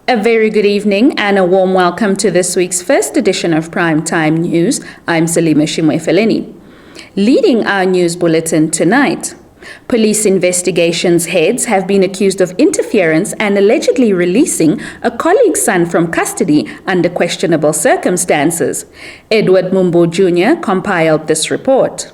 A very good evening and a warm welcome to this week's first edition of Primetime News. I'm Salima Shimwe-Feleni. Leading our news bulletin tonight, police investigations heads have been accused of interference and allegedly releasing a colleague's son from custody under questionable circumstances. Edward Mumbo Jr. compiled this report.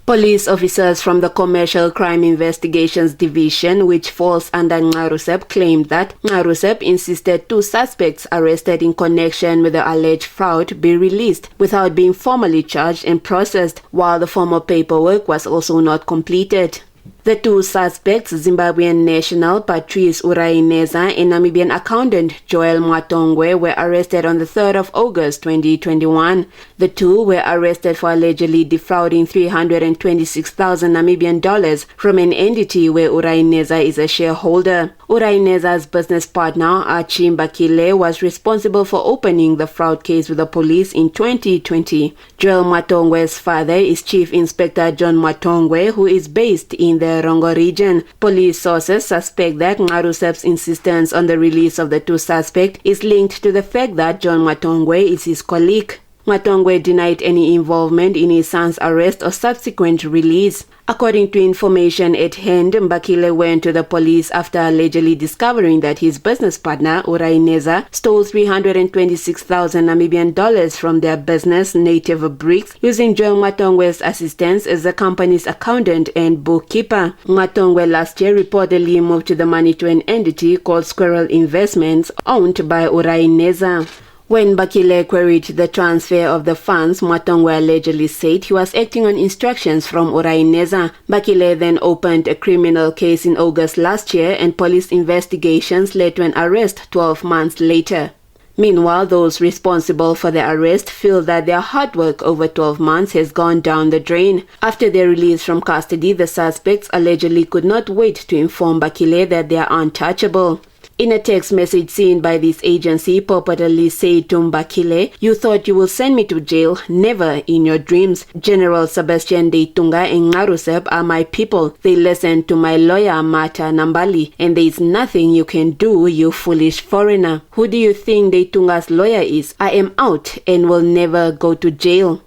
Police officers from the Commercial Crime Investigations Division, which falls under Ngarusep, claimed that Ngarusep insisted two suspects arrested in connection with the alleged fraud be released without being formally charged and processed, while the formal paperwork was also not completed. The two suspects, Zimbabwean national Patrice Uraineza and Namibian accountant Joel Mwatongwe, were arrested on the 3rd of August 2021. The two were arrested for allegedly defrauding 326,000 Namibian dollars from an entity where Uraineza is a shareholder. Uraineza's business partner, Archie Mbakile, was responsible for opening the fraud case with the police in 2020. Joel Mwatongwe's father is Chief Inspector John Mwatongwe, who is based in the Rongo region. Police sources suspect that Ngarusep's insistence on the release of the two suspects is linked to the fact that John Mwatongwe is his colleague. Mwatongwe denied any involvement in his son's arrest or subsequent release. According to information at hand, Mbakile went to the police after allegedly discovering that his business partner, Uraineza, stole 326,000 Namibian dollars from their business, Native Bricks, using Joel Mwatongwe's assistance as the company's accountant and bookkeeper. Mwatongwe last year reportedly moved the money to an entity called Squirrel Investments, owned by Uraineza. When Bakile queried the transfer of the funds, Mwatongwe allegedly said he was acting on instructions from Uraineza. Bakile then opened a criminal case in August last year, and police investigations led to an arrest 12 months later. Meanwhile, those responsible for the arrest feel that their hard work over 12 months has gone down the drain. After their release from custody, the suspects allegedly could not wait to inform Bakile that they are untouchable. In a text message seen by this agency, purportedly said to Mbakile, "You thought you will send me to jail? Never in your dreams. General Sebastian Deitunga and Ngarusep are my people. They listened to my lawyer, Martha Nambali, and there is nothing you can do, you foolish foreigner. Who do you think Deitunga's lawyer is? I am out and will never go to jail."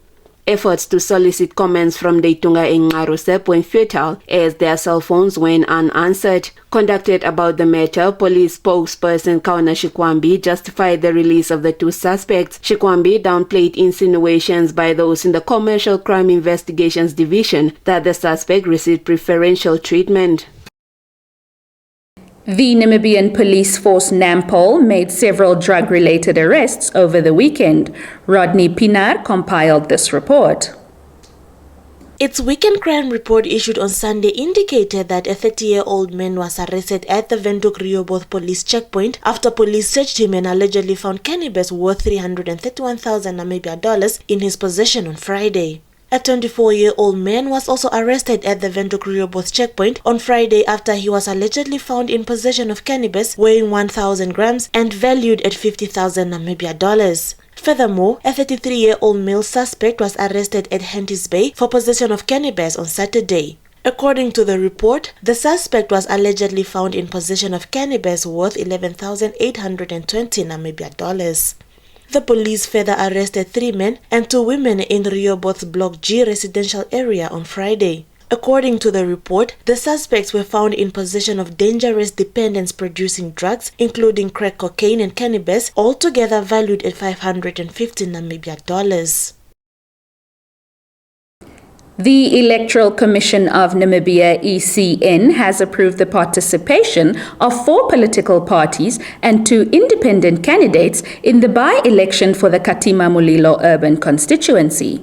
Efforts to solicit comments from Deitunga and Ngarusep went futile as their cell phones went unanswered. Conducted about the matter, police spokesperson Kauna Shikwambi justified the release of the two suspects. Shikwambi downplayed insinuations by those in the Commercial Crime Investigations Division that the suspect received preferential treatment. The Namibian police force NAMPOL made several drug-related arrests over the weekend. Rodney Pinar compiled this report. Its weekend crime report issued on Sunday indicated that a 30-year-old man was arrested at the Windhoek Rehoboth police checkpoint after police searched him and allegedly found cannabis worth 331,000 Namibia dollars in his possession on Friday. A 24-year-old man was also arrested at the Windhoek Rehoboth checkpoint on Friday after he was allegedly found in possession of cannabis weighing 1,000 grams and valued at 50,000 Namibia dollars. Furthermore, a 33-year-old male suspect was arrested at Henties Bay for possession of cannabis on Saturday. According to the report, the suspect was allegedly found in possession of cannabis worth 11,820 Namibia dollars. The police further arrested 3 men and 2 women in Rehoboth's Block G residential area on Friday. According to the report, the suspects were found in possession of dangerous dependence-producing drugs, including crack cocaine and cannabis, altogether valued at 550 Namibia dollars. The Electoral Commission of Namibia, ECN, has approved the participation of 4 political parties and 2 independent candidates in the by-election for the Katima Mulilo urban constituency.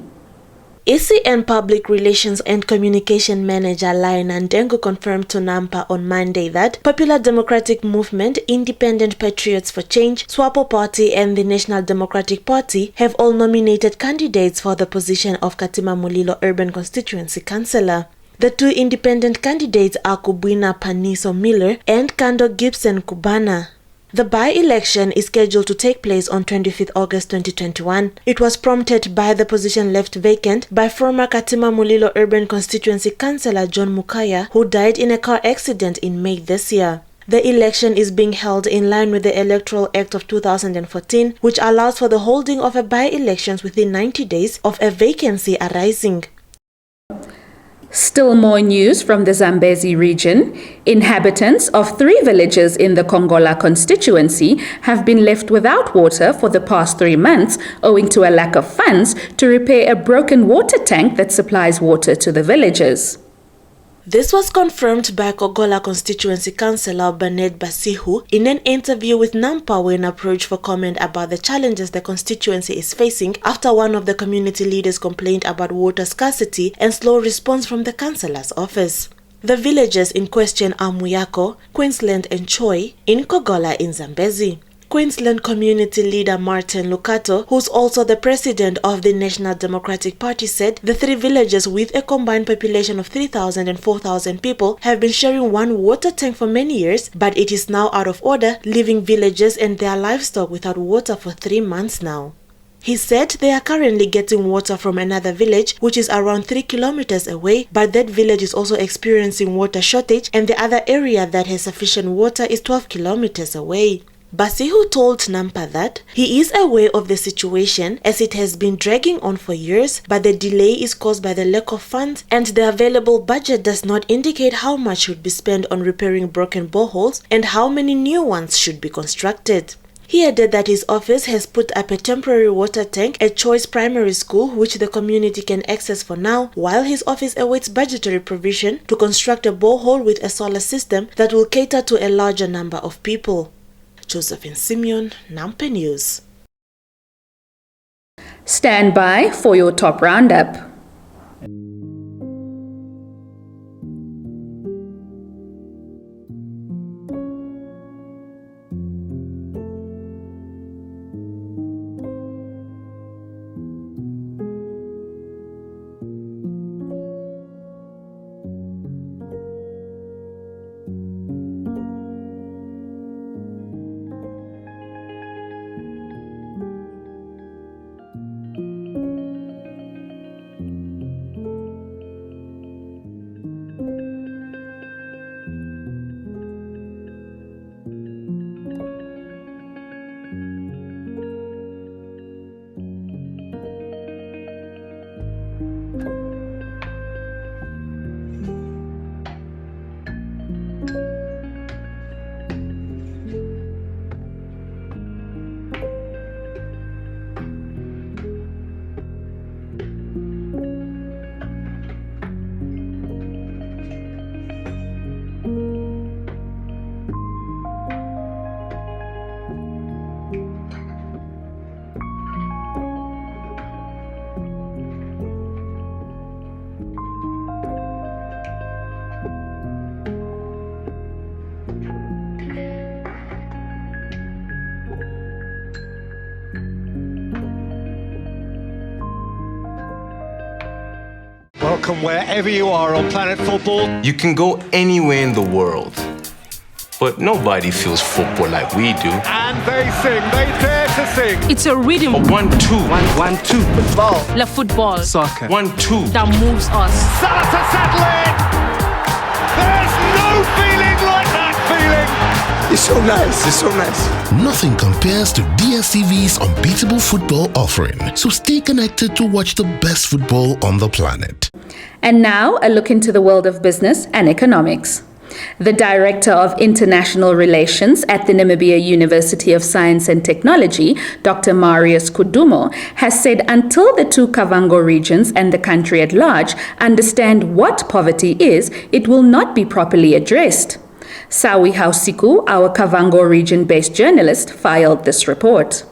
ECN Public Relations and Communication Manager Lion Ndengu confirmed to NAMPA on Monday that Popular Democratic Movement, Independent Patriots for Change, SWAPO Party and the National Democratic Party have all nominated candidates for the position of Katima Mulilo Urban Constituency Councillor. The 2 independent candidates are Kubwina Paniso Miller and Kando Gibson Kubana. The by-election is scheduled to take place on 25th August 2021. It was prompted by the position left vacant by former Katima Mulilo Urban Constituency Councillor John Mukaya, who died in a car accident in May this year. The election is being held in line with the Electoral Act of 2014, which allows for the holding of a by-elections within 90 days of a vacancy arising. Still more news from the Zambezi region. Inhabitants of 3 villages in the Kongola constituency have been left without water for the past 3 months owing to a lack of funds to repair a broken water tank that supplies water to the villagers. This was confirmed by Kongola constituency councillor Bernard Basihu in an interview with Nampa when approached for comment about the challenges the constituency is facing after one of the community leaders complained about water scarcity and slow response from the councillor's office. The villages in question are Muyako, Queensland and Choi in Kongola in Zambezi. Queensland community leader Martin Lucato, who's also the president of the National Democratic Party, said the 3 villages with a combined population of 3,000 and 4,000 people have been sharing one water tank for many years, but it is now out of order, leaving villagers and their livestock without water for 3 months now. He said they are currently getting water from another village which is around 3 kilometers away, but that village is also experiencing water shortage and the other area that has sufficient water is 12 kilometers away. Basihu told Nampa that he is aware of the situation as it has been dragging on for years, but the delay is caused by the lack of funds and the available budget does not indicate how much should be spent on repairing broken boreholes and how many new ones should be constructed. He added that his office has put up a temporary water tank at Choice Primary School which the community can access for now, while his office awaits budgetary provision to construct a borehole with a solar system that will cater to a larger number of people. Josephine Simeon, Nampa News. Stand by for your top roundup. Welcome wherever you are on Planet Football. You can go anywhere in the world, but nobody feels football like we do. And they dare to sing. It's a rhythm. 1, 2. 1, 2. Football. La football. Soccer. 1, 2. That moves us. Salah to settle in. There's no feeling like that feeling. It's so nice. It's so nice. Nothing compares to DSTV's unbeatable football offering. So stay connected to watch the best football on the planet. And now, a look into the world of business and economics. The Director of International Relations at the Namibia University of Science and Technology, Dr. Marius Kudumo, has said until the 2 Kavango regions and the country at large understand what poverty is, it will not be properly addressed. Sawi Hausiku, our Kavango region-based journalist, filed this report.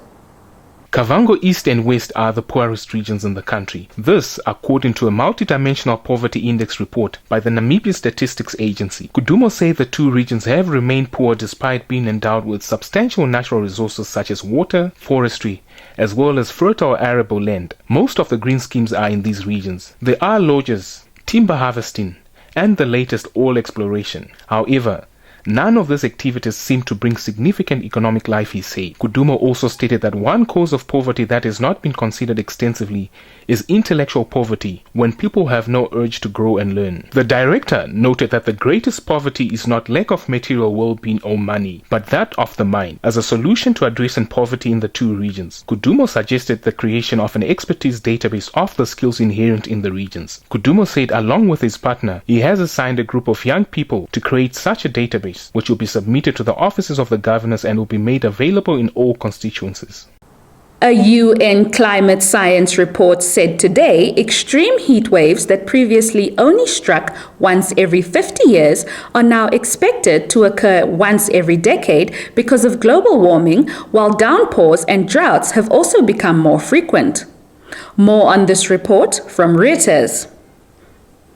Kavango East and West are the poorest regions in the country. This, according to a multidimensional poverty index report by the Namibia Statistics Agency. Kudumo say the 2 regions have remained poor despite being endowed with substantial natural resources such as water, forestry, as well as fertile arable land. Most of the green schemes are in these regions. There are lodges, timber harvesting, and the latest oil exploration. However, None of these activities seem to bring significant economic life, he said. Kudumo also stated that one cause of poverty that has not been considered extensively is intellectual poverty, when people have no urge to grow and learn. The director noted that the greatest poverty is not lack of material well-being or money, but that of the mind. As a solution to addressing poverty in the two regions, Kudumo suggested the creation of an expertise database of the skills inherent in the regions. Kudumo said along with his partner, he has assigned a group of young people to create such a database, which will be submitted to the offices of the governors and will be made available in all constituencies. A UN climate science report said today extreme heat waves that previously only struck once every 50 years are now expected to occur once every decade because of global warming, while downpours and droughts have also become more frequent. More on this report from Reuters.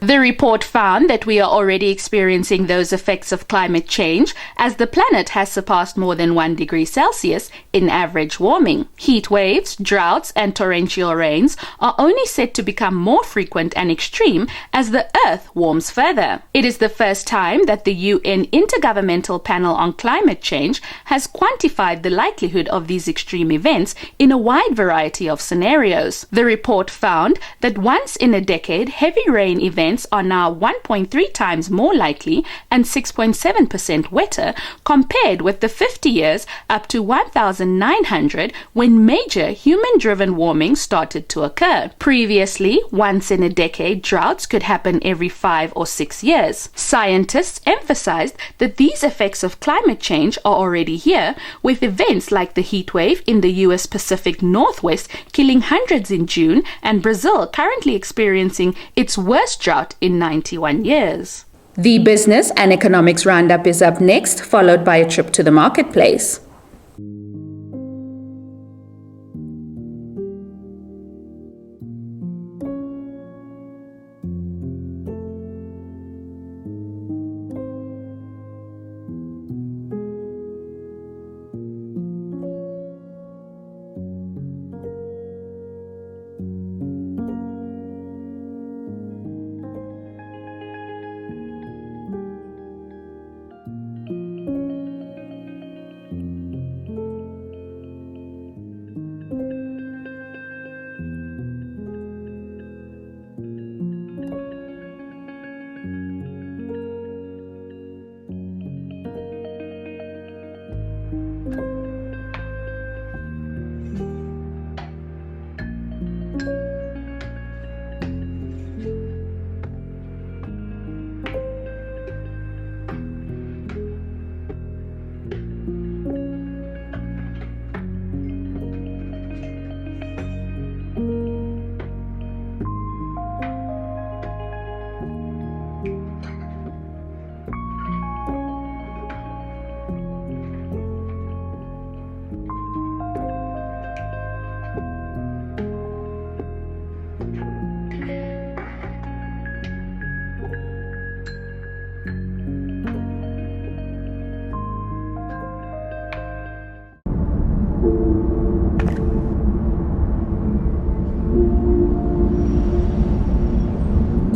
The report found that we are already experiencing those effects of climate change as the planet has surpassed more than 1 degree Celsius in average warming. Heat waves, droughts, and torrential rains are only set to become more frequent and extreme as the Earth warms further. It is the first time that the UN Intergovernmental Panel on Climate Change has quantified the likelihood of these extreme events in a wide variety of scenarios. The report found that once in a decade, heavy rain events are now 1.3 times more likely and 6.7% wetter compared with the 50 years up to 1900 when major human-driven warming started to occur. Previously, once in a decade, droughts could happen every 5 or 6 years. Scientists emphasized that these effects of climate change are already here, with events like the heat wave in the US Pacific Northwest killing hundreds in June and Brazil currently experiencing its worst drought in 91 years. The business and economics roundup is up next, followed by a trip to the marketplace.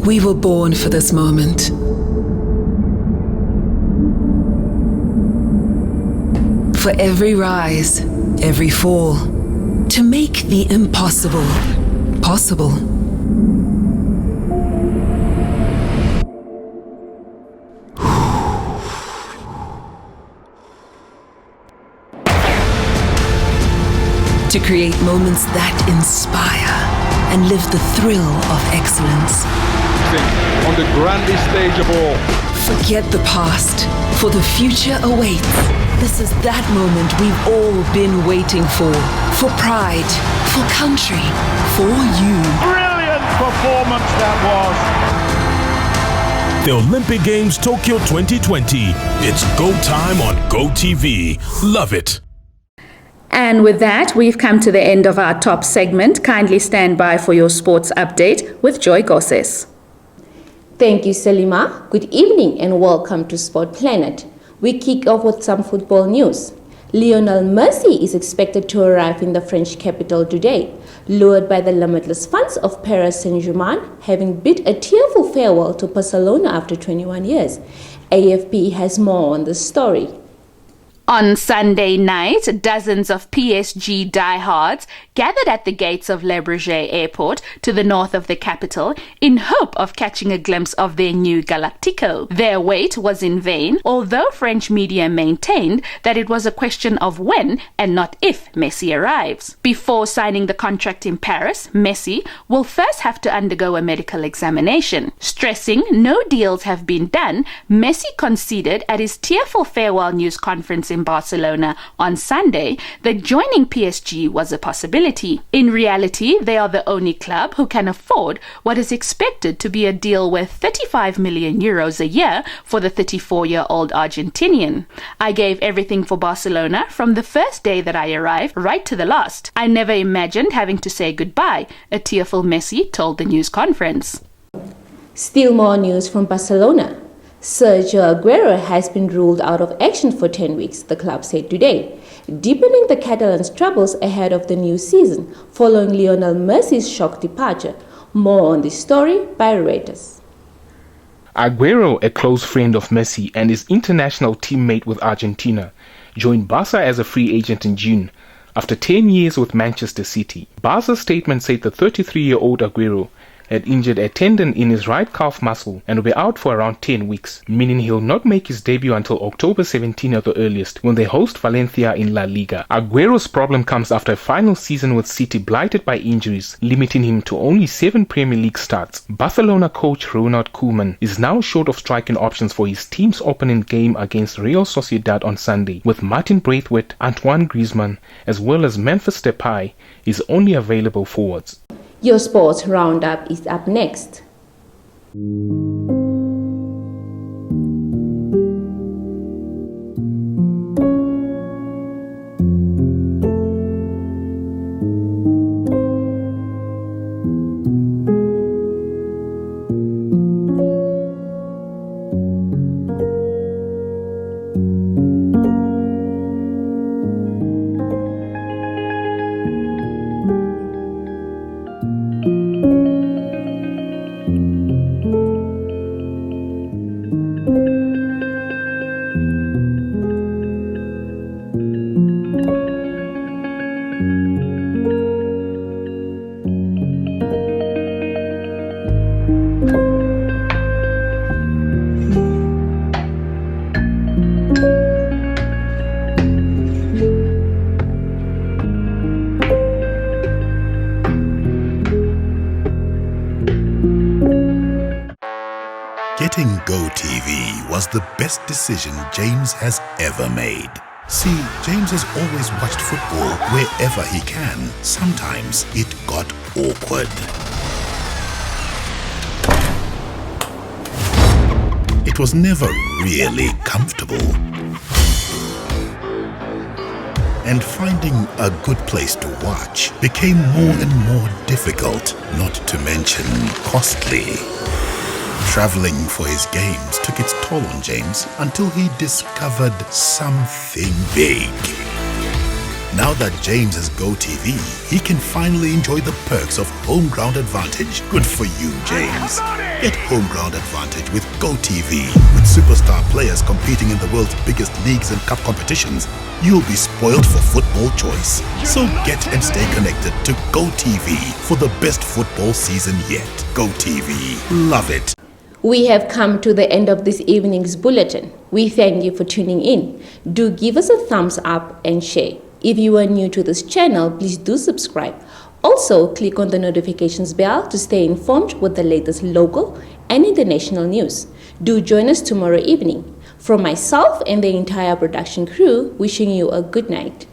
We were born for this moment. For every rise, every fall, to make the impossible possible. To create moments that inspire and live the thrill of excellence. On the grandest stage of all. Forget the past, for the future awaits. This is that moment we've all been waiting for pride, for country, for you. Brilliant performance that was. The Olympic Games Tokyo 2020. It's go time on GoTV. Love it. And with that, we've come to the end of our top segment. Kindly stand by for your sports update with Joy Gosses. Thank you, Selima. Good evening and welcome to Sport Planet. We kick off with some football news. Lionel Messi is expected to arrive in the French capital today, lured by the limitless funds of Paris Saint-Germain, having bid a tearful farewell to Barcelona after 21 years. AFP has more on this story. On Sunday night, dozens of PSG diehards gathered at the gates of Le Bourget Airport to the north of the capital in hope of catching a glimpse of their new Galactico. Their wait was in vain, although French media maintained that it was a question of when and not if Messi arrives. Before signing the contract in Paris, Messi will first have to undergo a medical examination. Stressing no deals have been done, Messi conceded at his tearful farewell news conference in Barcelona on Sunday that joining PSG was a possibility. In reality, they are the only club who can afford what is expected to be a deal worth 35 million euros a year for the 34-year-old Argentinian. I gave everything for Barcelona from the first day that I arrived right to the last. I never imagined having to say goodbye, a tearful Messi told the news conference. Still more news from Barcelona. Sergio Aguero has been ruled out of action for 10 weeks, the club said today, deepening the Catalans' troubles ahead of the new season following Lionel Messi's shock departure. More on this story by Reuters. Aguero, a close friend of Messi and his international teammate with Argentina, joined Barca as a free agent in June after 10 years with Manchester City. Barca's statement said the 33-year-old Aguero had injured a tendon in his right calf muscle and will be out for around 10 weeks, meaning he'll not make his debut until October 17 at the earliest, when they host Valencia in La Liga. Aguero's problem comes after a final season with City blighted by injuries, limiting him to only 7 Premier League starts. Barcelona coach Ronald Koeman is now short of striking options for his team's opening game against Real Sociedad on Sunday, with Martin Braithwaite, Antoine Griezmann, as well as Memphis Depay, his only available forwards. Your sports roundup is up next. Getting GoTV was the best decision James has ever made. See, James has always watched football wherever he can. Sometimes it got awkward. It was never really comfortable. And finding a good place to watch became more and more difficult, not to mention costly. Traveling for his games took its toll on James until he discovered something big. Now that James has GoTV, he can finally enjoy the perks of Home Ground Advantage. Good for you, James. Get Home Ground Advantage with GoTV. With superstar players competing in the world's biggest leagues and cup competitions, you'll be spoiled for football choice. So get and stay connected to GoTV for the best football season yet. GoTV. Love it. We have come to the end of this evening's bulletin. We thank you for tuning in. Do give us a thumbs up and share. If you are new to this channel, please do subscribe. Also, click on the notifications bell to stay informed with the latest local and international news. Do join us tomorrow evening. From myself and the entire production crew, wishing you a good night.